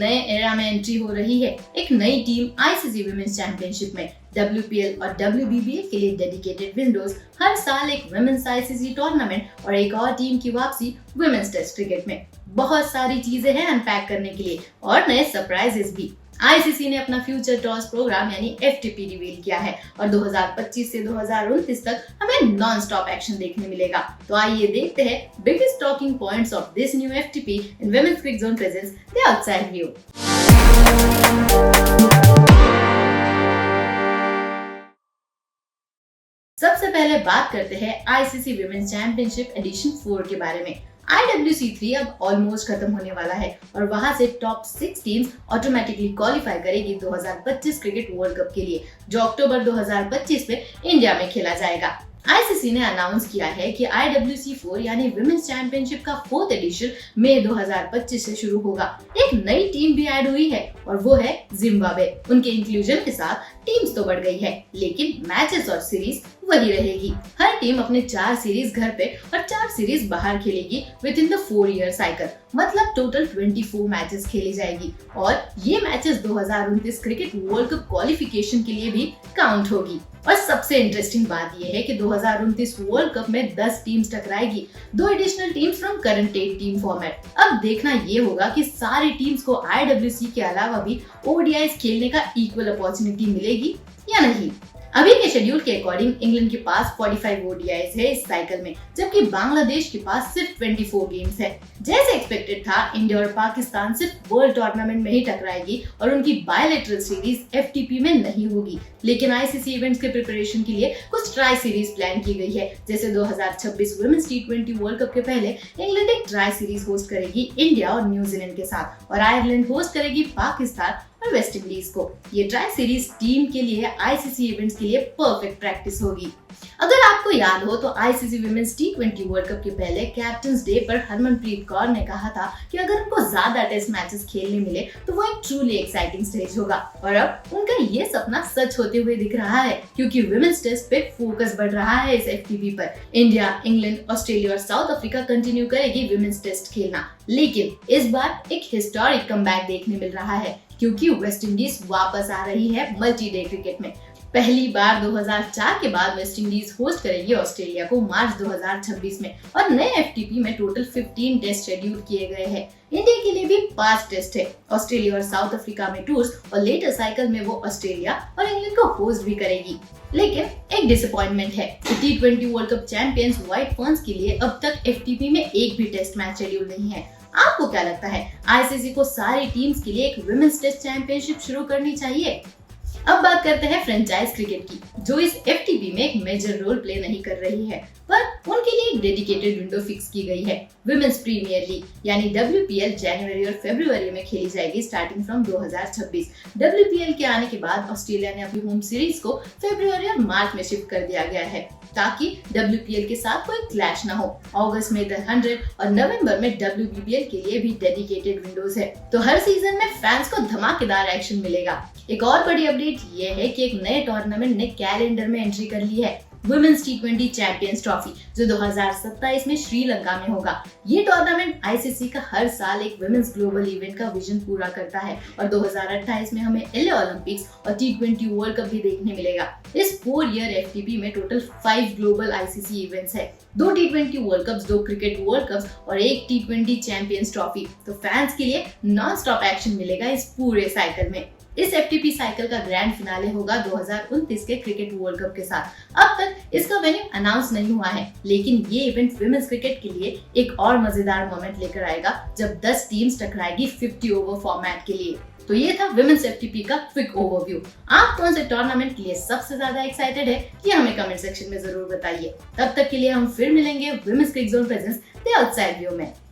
नए एरा में एंट्री हो रही है। एक नई टीम आईसीसी विमेंस चैंपियनशिप में WPL और WBBA के लिए डेडिकेटेड विंडोज, हर साल एक विमेंस आईसीसी टूर्नामेंट और एक और टीम की वापसी विमेंस टेस्ट क्रिकेट में। बहुत सारी चीजें हैं अनपैक करने के लिए और नए सरप्राइजेस भी। आईसीसी ने अपना फ्यूचर टॉस प्रोग्राम यानी FTP रिवील किया है और 2025 से 2029 तक हमें नॉन स्टॉप एक्शन देखने मिलेगा। तो आइए देखते हैं biggest talking points of this new FTP in women's cric zone presents the outside view. सबसे पहले बात करते हैं आईसीसी विमेंस चैंपियनशिप एडिशन 4 के बारे में। IWC3 अब ऑलमोस्ट खत्म होने वाला है और वहां से टॉप 6 टीम्स ऑटोमेटिकली क्वालिफाई करेगी 2025 क्रिकेट वर्ल्ड कप के लिए, जो अक्टूबर 2025 में इंडिया में खेला जाएगा। आईसीसी ने अनाउंस किया है कि IWC4 यानी विमेंस चैंपियनशिप का 4th एडिशन मई 2025 से शुरू होगा। एक नई टीम भी ऐड हुई है और वो है जिम्बाब्वे। उनके इंक्लूजन के साथ टीम्स तो बढ़ गई है, लेकिन मैचेस और सीरीज वही रहेगी। हर टीम अपने 4 सीरीज घर पे और 4 सीरीज बाहर खेलेगी with in the 4-year cycle, मतलब टोटल 24 मैचेस खेली जाएगी और ये matches 2029 cricket world cup qualification के लिए भी काउंट होगी। और सबसे इंटरेस्टिंग बात यह है कि 2029 वर्ल्ड कप में 10 टीम्स टकराएगी, 2 additional teams from current 8 team format. अब देखना ये होगा कि सारी टीम्स को IWC के अलावा भी ODIs खेलने का इक्वल अपॉर्चुनिटी मिलेगी या नहीं। अभी के शेड्यूल के अकॉर्डिंग इंग्लैंड के पास 45 ODIs है इस साइकिल में, जबकि बांग्लादेश के पास सिर्फ 24 गेम्स है। जैसे एक्सपेक्टेड था, इंडिया और पाकिस्तान सिर्फ वर्ल्ड टूर्नामेंट में ही टकराएगी और उनकी बायलैटरल सीरीज FTP में नहीं होगी। लेकिन आईसीसी इवेंट्स के प्रिपरेशन के लिए कुछ ट्राई सीरीज प्लान की गई है। जैसे 2026 वुमेन्स T20 वर्ल्ड कप के पहले इंग्लैंड एक ट्राई सीरीज होस्ट करेगी इंडिया और न्यूजीलैंड के साथ, और आयरलैंड होस्ट करेगी पाकिस्तान और वेस्ट इंडीज को। ये ट्राई सीरीज टीम के लिए आईसीसी इवेंट्स के लिए परफेक्ट प्रैक्टिस होगी। अगर आपको याद हो तो ICC women's T20 world cup के पहले कैप्टन्स डे पर हरमनप्रीत कौर ने कहा था कि अगर उनको ज्यादा टेस्ट मैचेस खेलने मिले तो वो एक ट्रूली एक्साइटिंग स्टेज होगा, और अब उनका ये सपना सच होते हुए दिख रहा है, क्योंकि विमेंस टेस्ट पे फोकस बढ़ रहा है इस FTP पर। इंडिया, इंग्लैंड, ऑस्ट्रेलिया और साउथ अफ्रीका कंटिन्यू करेगी विमेंस टेस्ट खेलना, लेकिन इस बार एक हिस्टोरिक कमबैक देखने मिल रहा है, क्योंकि वेस्ट इंडीज वापस आ रही है मल्टी डे क्रिकेट में। पहली बार 2004 के बाद वेस्ट इंडीज होस्ट करेगी ऑस्ट्रेलिया को मार्च 2026 में, और नए FTP में टोटल 15 टेस्ट शेड्यूल किए गए हैं। इंडिया के लिए भी 5 टेस्ट है, ऑस्ट्रेलिया और साउथ अफ्रीका में टूर्स, और लेटर साइकिल में वो ऑस्ट्रेलिया और इंग्लैंड को होस्ट भी करेगी। लेकिन एक डिसअपॉइंटमेंट है कि T20 world cup champions white ferns के लिए अब तक FTP में एक भी टेस्ट मैच शेड्यूल नहीं है। आपको क्या लगता है, आईसीसी को सारी टीम्स के लिए एक विमेंस टेस्ट चैंपियनशिप शुरू करनी चाहिए? अब बात करते हैं फ्रेंचाइज क्रिकेट की, जो इस FTP में एक मेजर रोल प्ले नहीं कर रही है, पर उनके लिए एक डेडिकेटेड विंडो फिक्स की गई है। विमेंस प्रीमियर लीग यानी WPL जनवरी और फरवरी में खेली जाएगी स्टार्टिंग फ्रॉम 2026। WPL के आने के बाद ऑस्ट्रेलिया ने अपनी होम सीरीज को फरवरी और मार्च में शिफ्ट कर दिया गया है, ताकि WPL के साथ कोई क्लैश ना हो। अगस्त में द 100 और नवंबर में WBBL के लिए भी डेडिकेटेड विंडोज है, तो हर सीजन में फैंस को धमाकेदार एक्शन मिलेगा। एक और बड़ी अपडेट ये है कि एक नए टूर्नामेंट ने कैलेंडर में एंट्री कर ली है, वुमेन्स T20 चैंपियंस ट्रॉफी, जो 2027 में श्रीलंका में होगा। ये टूर्नामेंट आईसीसी का हर साल एक वुमेन्स ग्लोबल इवेंट का विजन पूरा करता है, और 2028 में हमें LA ओलंपिक्स और T20 वर्ल्ड कप भी देखने मिलेगा। इस 4-year FTP में टोटल 5 ग्लोबल आईसीसी इवेंट्स है, 2 T20 world cups, 2 cricket world cups और एक T20 चैंपियंस ट्रॉफी। तो फैंस के लिए नॉन स्टॉप एक्शन मिलेगा इस पूरे साइकिल में। इस FTP साइकिल का ग्रैंड फिनाले होगा 2029 के क्रिकेट वर्ल्ड कप के साथ। अब तक इसका वेन्यू अनाउंस नहीं हुआ है, लेकिन ये इवेंट विमेंस क्रिकेट के लिए एक और मजेदार मोमेंट लेकर आएगा, जब 10 टीम्स टकराएगी 50 ओवर फॉर्मेट के लिए। तो ये था विमेंस FTP का क्विक ओवरव्यू। आप कौन से टूर्नामेंट के लिए सबसे ज्यादा एक्साइटेड है, ये हमें कमेंट सेक्शन में जरूर बताइए। तब तक के लिए हम फिर मिलेंगे women's cric zone presents the outside view में।